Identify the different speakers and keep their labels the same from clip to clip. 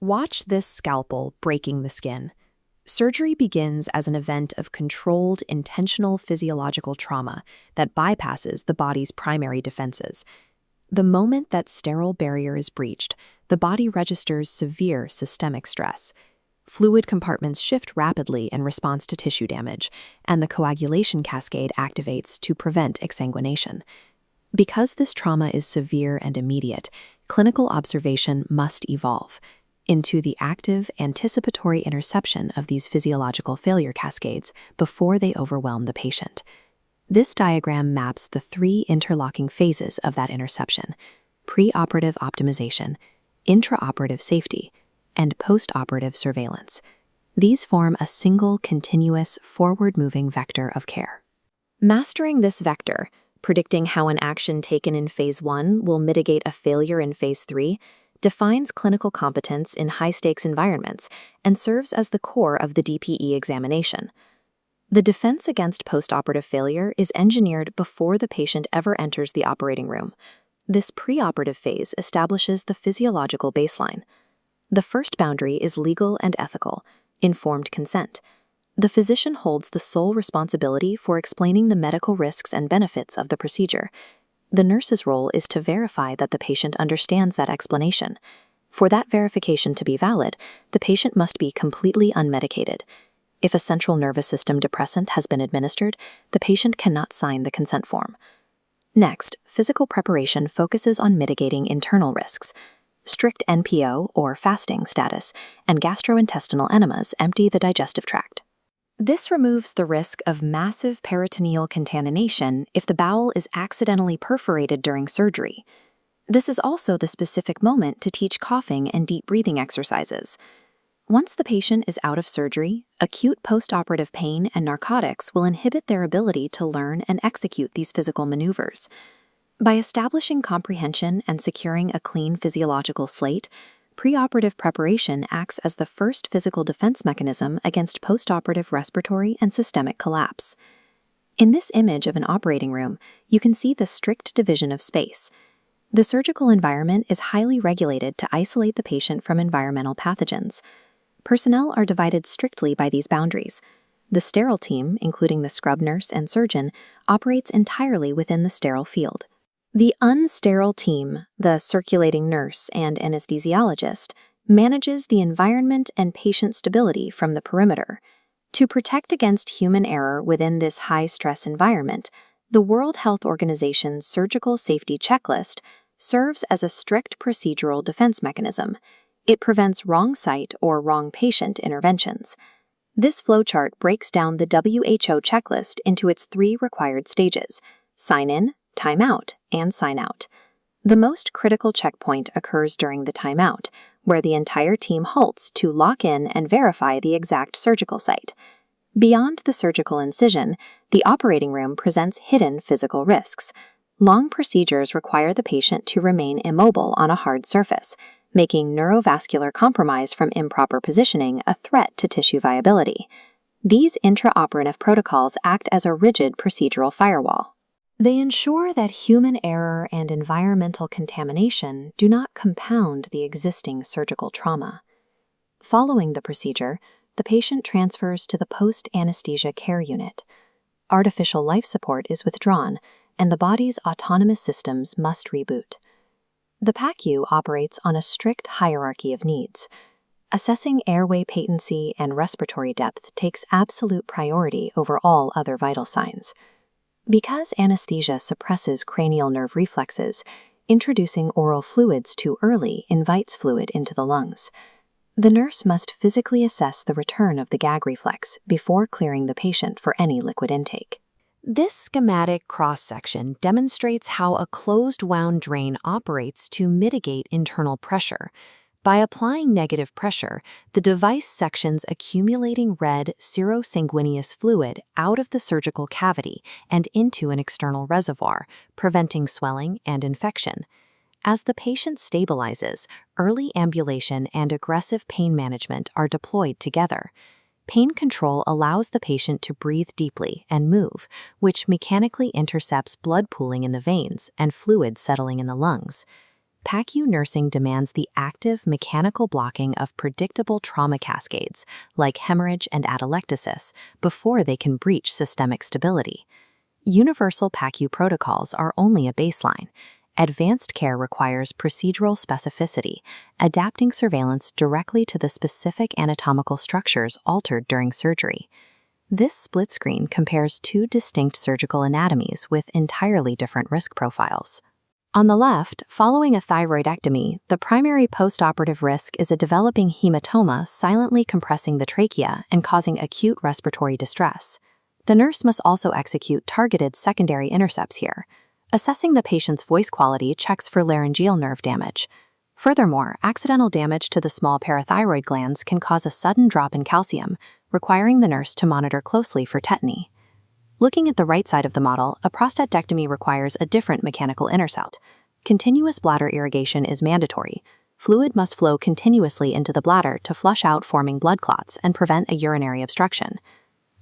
Speaker 1: Watch this scalpel breaking the skin. Surgery begins as an event of controlled, intentional physiological trauma that bypasses the body's primary defenses. The moment that sterile barrier is breached, the body registers severe systemic stress. Fluid compartments shift rapidly in response to tissue damage, and the coagulation cascade activates to prevent exsanguination. Because this trauma is severe and immediate, clinical observation must evolve into the active, anticipatory interception of these physiological failure cascades before they overwhelm the patient. This diagram maps the three interlocking phases of that interception: preoperative optimization, intraoperative safety, and postoperative surveillance. These form a single, continuous, forward-moving vector of care. Mastering this vector, predicting how an action taken in Phase 1 will mitigate a failure in Phase 3, defines clinical competence in high-stakes environments and serves as the core of the DPE examination. The defense against postoperative failure is engineered before the patient ever enters the operating room. This preoperative phase establishes the physiological baseline. The first boundary is legal and ethical, informed consent. The physician holds the sole responsibility for explaining the medical risks and benefits of the procedure. The nurse's role is to verify that the patient understands that explanation. For that verification to be valid, the patient must be completely unmedicated. If a central nervous system depressant has been administered, the patient cannot sign the consent form. Next, physical preparation focuses on mitigating internal risks. Strict NPO, or fasting status, and gastrointestinal enemas empty the digestive tract. This removes the risk of massive peritoneal contamination if the bowel is accidentally perforated during surgery. This is also the specific moment to teach coughing and deep breathing exercises. Once the patient is out of surgery, acute postoperative pain and narcotics will inhibit their ability to learn and execute these physical maneuvers. By establishing comprehension and securing a clean physiological slate, preoperative preparation acts as the first physical defense mechanism against postoperative respiratory and systemic collapse. In this image of an operating room, you can see the strict division of space. The surgical environment is highly regulated to isolate the patient from environmental pathogens. Personnel are divided strictly by these boundaries. The sterile team, including the scrub nurse and surgeon, operates entirely within the sterile field. The unsterile team, the circulating nurse and anesthesiologist, manages the environment and patient stability from the perimeter. To protect against human error within this high-stress environment, the World Health Organization's surgical safety checklist serves as a strict procedural defense mechanism. It prevents wrong site or wrong patient interventions. This flowchart breaks down the WHO checklist into its three required stages: sign-in, time-out, and sign-out. The most critical checkpoint occurs during the timeout, where the entire team halts to lock in and verify the exact surgical site. Beyond the surgical incision, the operating room presents hidden physical risks. Long procedures require the patient to remain immobile on a hard surface, making neurovascular compromise from improper positioning a threat to tissue viability. These intraoperative protocols act as a rigid procedural firewall. They ensure that human error and environmental contamination do not compound the existing surgical trauma. Following the procedure, the patient transfers to the post-anesthesia care unit. Artificial life support is withdrawn, and the body's autonomous systems must reboot. The PACU operates on a strict hierarchy of needs. Assessing airway patency and respiratory depth takes absolute priority over all other vital signs. Because anesthesia suppresses cranial nerve reflexes, introducing oral fluids too early invites fluid into the lungs. The nurse must physically assess the return of the gag reflex before clearing the patient for any liquid intake. This schematic cross-section demonstrates how a closed-wound drain operates to mitigate internal pressure. By applying negative pressure, the device sections accumulating red serosanguineous fluid out of the surgical cavity and into an external reservoir, preventing swelling and infection. As the patient stabilizes, early ambulation and aggressive pain management are deployed together. Pain control allows the patient to breathe deeply and move, which mechanically intercepts blood pooling in the veins and fluid settling in the lungs. PACU nursing demands the active mechanical blocking of predictable trauma cascades, like hemorrhage and atelectasis, before they can breach systemic stability. Universal PACU protocols are only a baseline. Advanced care requires procedural specificity, adapting surveillance directly to the specific anatomical structures altered during surgery. This split screen compares two distinct surgical anatomies with entirely different risk profiles. On the left, following a thyroidectomy, the primary postoperative risk is a developing hematoma silently compressing the trachea and causing acute respiratory distress. The nurse must also execute targeted secondary intercepts here. Assessing the patient's voice quality checks for laryngeal nerve damage. Furthermore, accidental damage to the small parathyroid glands can cause a sudden drop in calcium, requiring the nurse to monitor closely for tetany. Looking at the right side of the model, a prostatectomy requires a different mechanical intercept. Continuous bladder irrigation is mandatory. Fluid must flow continuously into the bladder to flush out forming blood clots and prevent a urinary obstruction.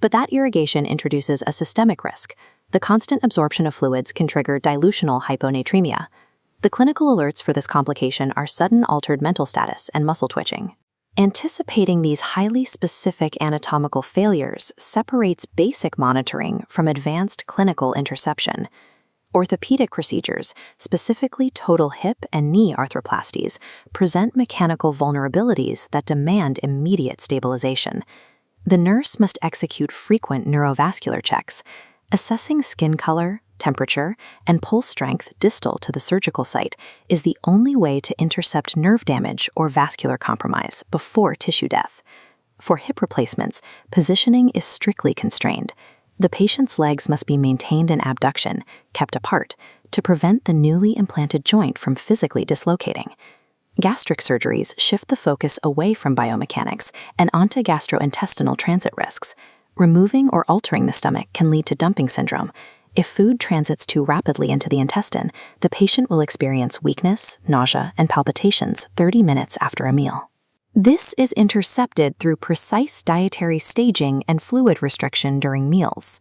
Speaker 1: But that irrigation introduces a systemic risk. The constant absorption of fluids can trigger dilutional hyponatremia. The clinical alerts for this complication are sudden altered mental status and muscle twitching. Anticipating these highly specific anatomical failures separates basic monitoring from advanced clinical interception. Orthopedic procedures, specifically total hip and knee arthroplasties, present mechanical vulnerabilities that demand immediate stabilization. The nurse must execute frequent neurovascular checks, assessing skin color, temperature, and pulse strength distal to the surgical site is the only way to intercept nerve damage or vascular compromise before tissue death. For hip replacements, positioning is strictly constrained. The patient's legs must be maintained in abduction, kept apart, to prevent the newly implanted joint from physically dislocating. Gastric surgeries shift the focus away from biomechanics and onto gastrointestinal transit risks. Removing or altering the stomach can lead to dumping syndrome. If food transits too rapidly into the intestine, the patient will experience weakness, nausea, and palpitations 30 minutes after a meal. This is intercepted through precise dietary staging and fluid restriction during meals.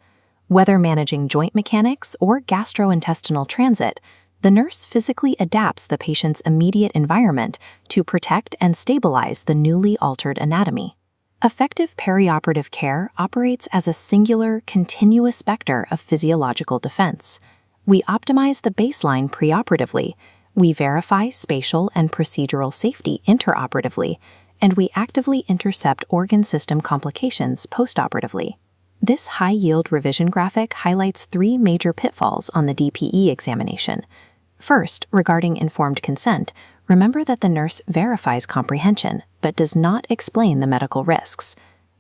Speaker 1: Whether managing joint mechanics or gastrointestinal transit, the nurse physically adapts the patient's immediate environment to protect and stabilize the newly altered anatomy. Effective perioperative care operates as a singular, continuous vector of physiological defense. We optimize the baseline preoperatively, we verify spatial and procedural safety interoperatively, and we actively intercept organ system complications postoperatively. This high-yield revision graphic highlights three major pitfalls on the DPE examination. First, regarding informed consent, remember that the nurse verifies comprehension, but does not explain the medical risks.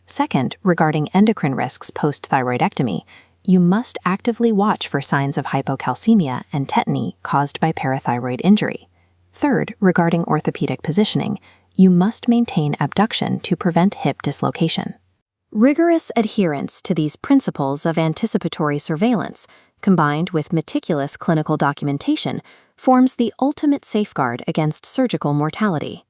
Speaker 1: Second, regarding endocrine risks post-thyroidectomy, you must actively watch for signs of hypocalcemia and tetany caused by parathyroid injury. Third, regarding orthopedic positioning, you must maintain abduction to prevent hip dislocation. Rigorous adherence to these principles of anticipatory surveillance, combined with meticulous clinical documentation, forms the ultimate safeguard against surgical mortality.